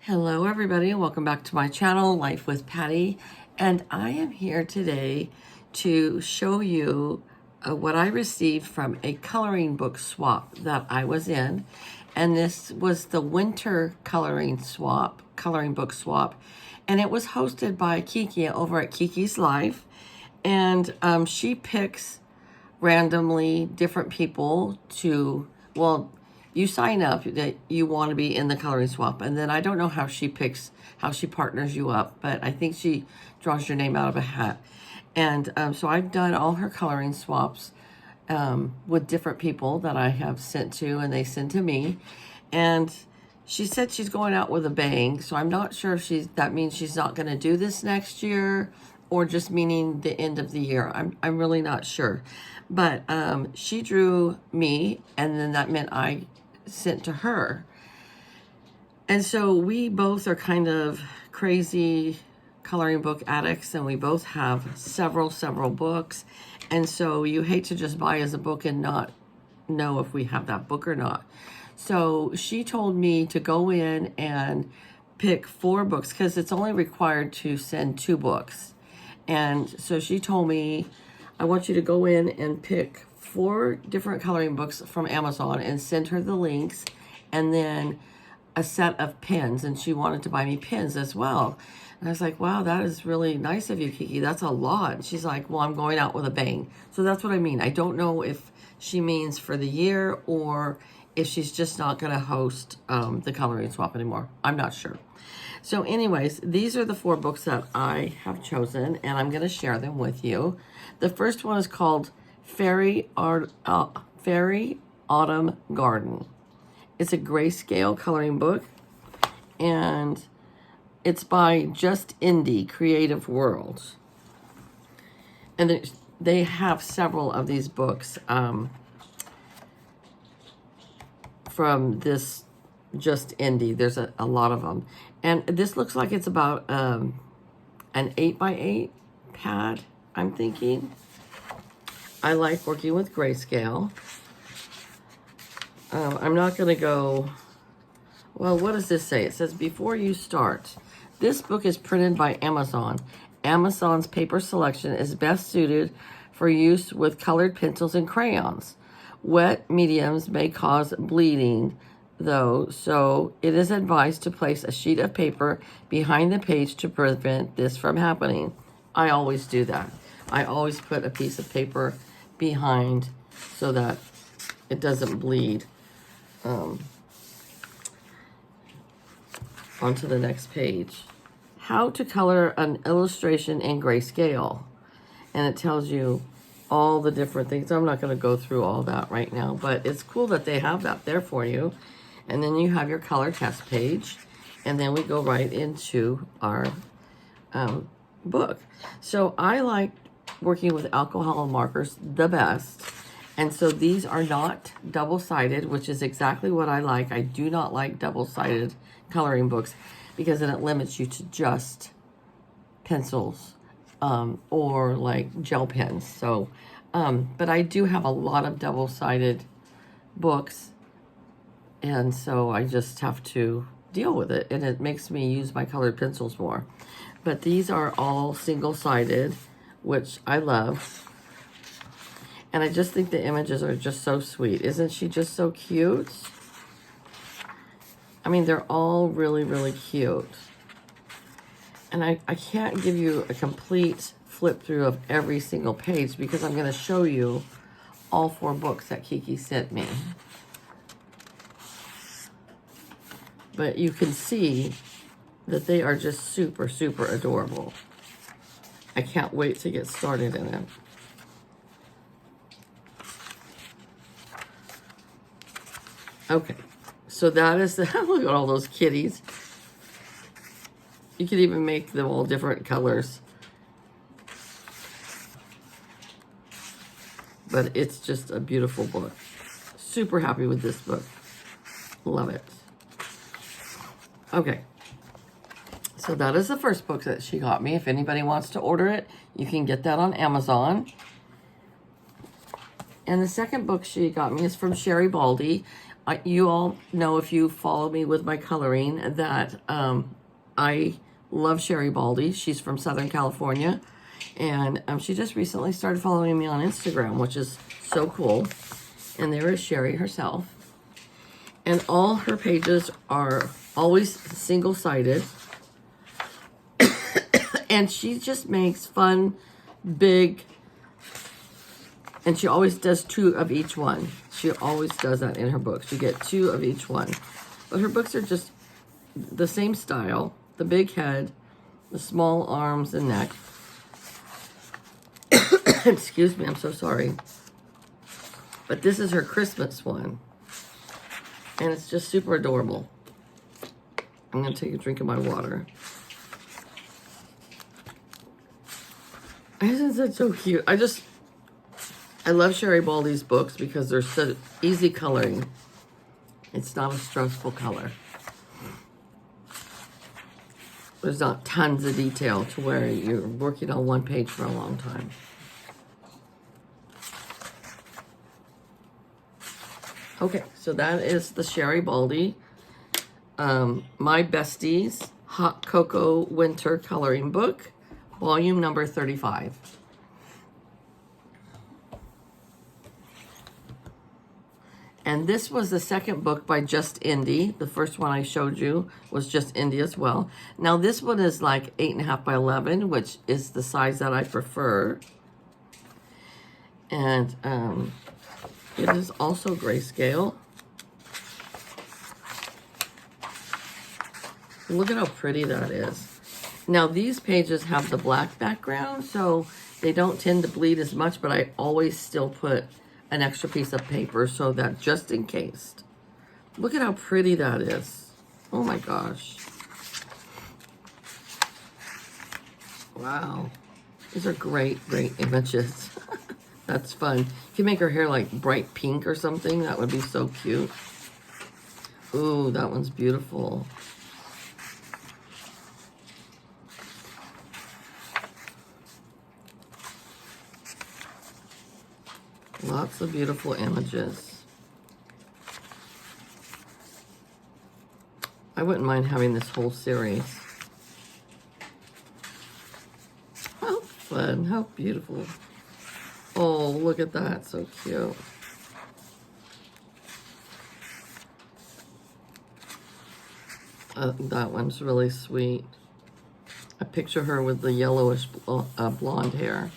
Hello everybody, welcome back to my channel, Life with Patty, and I am here today to show you what I received from a coloring book swap that I was in, and this was the winter coloring book swap, and it was hosted by Kiki over at Kiki's Life, and she picks randomly different people to, well, you sign up that you want to be in the coloring swap, and then I don't know how she partners you up, but I think she draws your name out of a hat. And so I've done all her coloring swaps with different people that I have sent to, and they send to me. And she said she's going out with a bang, so I'm not sure if that means she's not going to do this next year, or just meaning the end of the year. I'm really not sure. But she drew me, and then that meant I sent to her. And so we both are kind of crazy coloring book addicts, and we both have several books. And so you hate to just buy us a book and not know if we have that book or not. So she told me to go in and pick 4 books because it's only required to send 2 books. And so she told me, I want you to go in and pick 4 different coloring books from Amazon and send her the links, and then a set of pens. And she wanted to buy me pens as well. And I was like, wow, that is really nice of you, Kiki. That's a lot. And she's like, well, I'm going out with a bang. So that's what I mean. I don't know if she means for the year or if she's just not going to host the coloring swap anymore. I'm not sure. So anyways, these are the 4 books that I have chosen, and I'm going to share them with you. The first one is called Fairy Autumn Garden. It's a grayscale coloring book, and it's by Just Indie Creative Worlds. And they have several of these books from this Just Indie. There's a lot of them. And this looks like it's about an 8x8 pad, I'm thinking. I like working with grayscale. I'm not going to go, well, what does this say? It says, before you start, this book is printed by Amazon. Amazon's paper selection is best suited for use with colored pencils and crayons. Wet mediums may cause bleeding, though, so it is advised to place a sheet of paper behind the page to prevent this from happening. I always do that. I always put a piece of paper behind so that it doesn't bleed. Onto the next page. How to color an illustration in grayscale. And it tells you all the different things. I'm not going to go through all that right now, but it's cool that they have that there for you. And then you have your color test page, and then we go right into our book. So I like working with alcohol markers the best. And so these are not double-sided, which is exactly what I like. I do not like double-sided coloring books because then it limits you to just pencils or like gel pens. So, but I do have a lot of double-sided books, and so I just have to deal with it, and it makes me use my colored pencils more. But these are all single-sided, which I love. And I just think the images are just so sweet. Isn't she just so cute? I mean, they're all really cute. And I can't give you a complete flip through of every single page because I'm going to show you all 4 books that Kiki sent me. But you can see that they are just super adorable. I can't wait to get started in it. Okay, so that is the, look at all those kitties. You can even make them all different colors. But it's just a beautiful book. Super happy with this book. Love it. Okay, so that is the first book that she got me. If anybody wants to order it, you can get that on Amazon. And the second book she got me is from Sherry Baldy. You all know, if you follow me with my coloring, that I love Sherry Baldy. She's from Southern California, and she just recently started following me on Instagram, which is so cool. And there is Sherry herself. And all her pages are always single-sided. And she just makes fun, big, and she always does 2 of each one. She always does that in her books. You get 2 of each one. But her books are just the same style. The big head, the small arms and neck. Excuse me, I'm so sorry. But this is her Christmas one. And it's just super adorable. I'm going to take a drink of my water. Isn't that so cute? I love Sherry Baldy's books because they're so easy coloring. It's not a stressful color. There's not tons of detail to where you're working on one page for a long time. Okay, so that is the Sherry Baldy. My Besties Hot Cocoa Winter Coloring Book. Volume number 35. And this was the second book by Just Indie. The first one I showed you was Just Indie as well. Now this one is like 8.5 by 11, which is the size that I prefer. And it is also grayscale. Look at how pretty that is. Now these pages have the black background, so they don't tend to bleed as much, but I always still put an extra piece of paper so that just in case. Look at how pretty that is. Oh my gosh. Wow. These are great, great images. That's fun. You can make her hair like bright pink or something. That would be so cute. Ooh, that one's beautiful. Lots of beautiful images. I wouldn't mind having this whole series. How fun, how beautiful. Oh, look at that, so cute. That one's really sweet. I picture her with the yellowish blonde hair.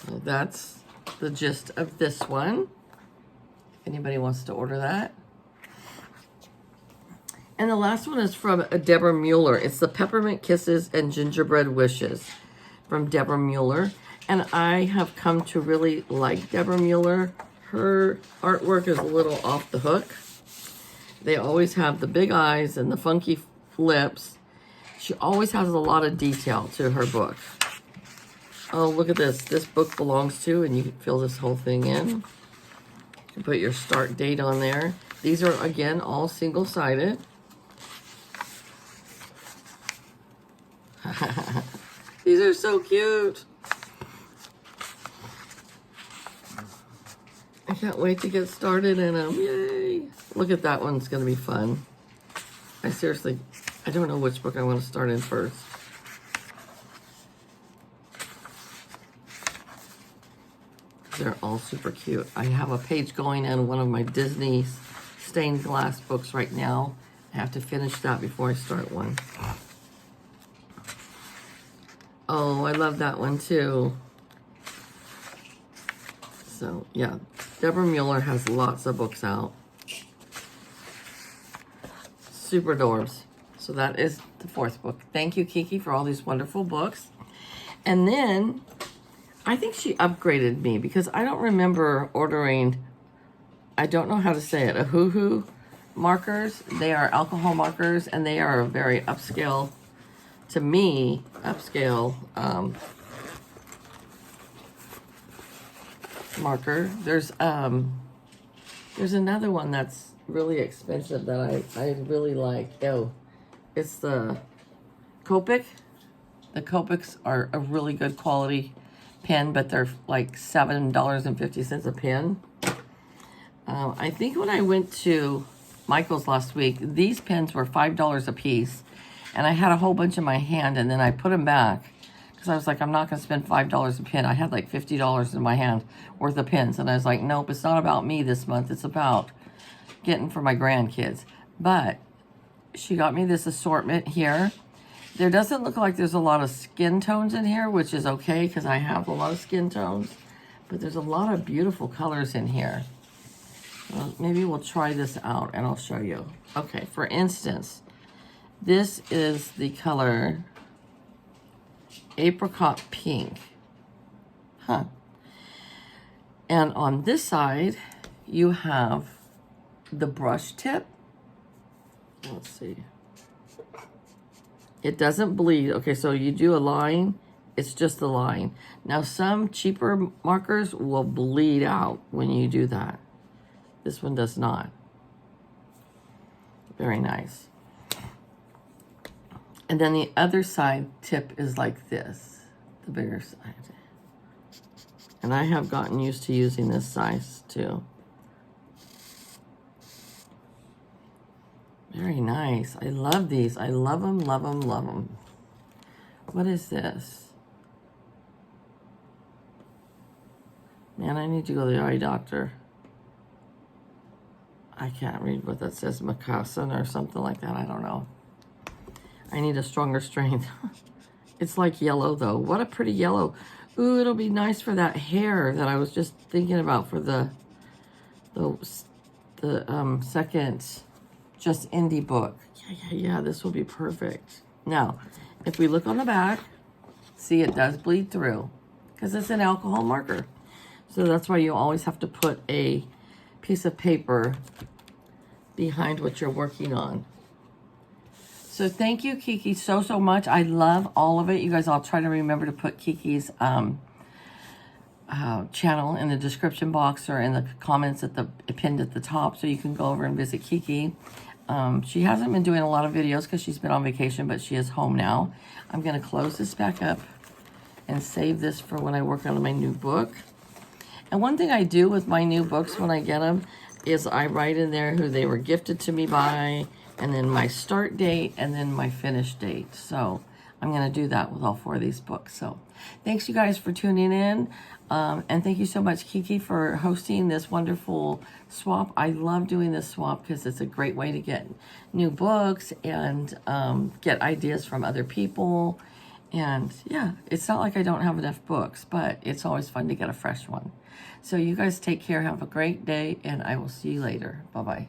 So that's the gist of this one. If anybody wants to order that. And the last one is from Deborah Mueller. It's the Peppermint Kisses and Gingerbread Wishes from Deborah Mueller. And I have come to really like Deborah Mueller. Her artwork is a little off the hook. They always have the big eyes and the funky lips. She always has a lot of detail to her book. Oh, look at this. This book belongs to, and you can fill this whole thing in. You can put your start date on there. These are, again, all single-sided. These are so cute. I can't wait to get started in them. Yay. Look at that one. It's going to be fun. I don't know which book I want to start in first. They're all super cute. I have a page going in one of my Disney stained glass books right now. I have to finish that before I start one. Oh, I love that one too. So, yeah. Deborah Mueller has lots of books out. Super adorbs. So that is the 4th book. Thank you, Kiki, for all these wonderful books. And then I think she upgraded me because I don't remember ordering, I don't know how to say it, a hoo-hoo markers. They are alcohol markers, and they are a very upscale, to me, upscale marker. There's another one that's really expensive that I really like. Oh, it's the Copic The Copics are a really good quality pen, but they're like $7.50 a pen. I think when I went to Michael's last week, these pens were $5 a piece, and I had a whole bunch in my hand, and then I put them back because I was like, I'm not going to spend $5 a pen. I had like $50 in my hand worth of pens, and I was like, nope, it's not about me this month. It's about getting for my grandkids. But she got me this assortment here. There doesn't look like there's a lot of skin tones in here, which is okay because I have a lot of skin tones, but there's a lot of beautiful colors in here. Well, maybe we'll try this out and I'll show you. Okay, for instance, this is the color Apricot Pink. Huh. And on this side, you have the brush tip. Let's see. It doesn't bleed. Okay, so you do a line, it's just the line. Now, some cheaper markers will bleed out when you do that. This one does not. Very nice. And then the other side tip is like this, the bigger side. And I have gotten used to using this size too. Very nice. I love these. I love them, love them, love them. What is this? Man, I need to go to the eye doctor. I can't read what that says, Macassin or something like that. I don't know. I need a stronger strength. It's like yellow though. What a pretty yellow. Ooh, it'll be nice for that hair that I was just thinking about for the second Just Indie book. Yeah, this will be perfect. Now, if we look on the back, see it does bleed through because it's an alcohol marker. So that's why you always have to put a piece of paper behind what you're working on. So thank you, Kiki, so much. I love all of it. You guys, I'll try to remember to put Kiki's channel in the description box or in the comments pinned at the top, so you can go over and visit Kiki. She hasn't been doing a lot of videos because she's been on vacation, but she is home now. I'm going to close this back up and save this for when I work on my new book. And one thing I do with my new books when I get them is I write in there who they were gifted to me by, and then my start date, and then my finish date. So I'm going to do that with all 4 of these books. So thanks, you guys, for tuning in. And thank you so much, Kiki, for hosting this wonderful swap. I love doing this swap because it's a great way to get new books and get ideas from other people. And yeah, it's not like I don't have enough books, but it's always fun to get a fresh one. So you guys take care, have a great day, and I will see you later. Bye-bye.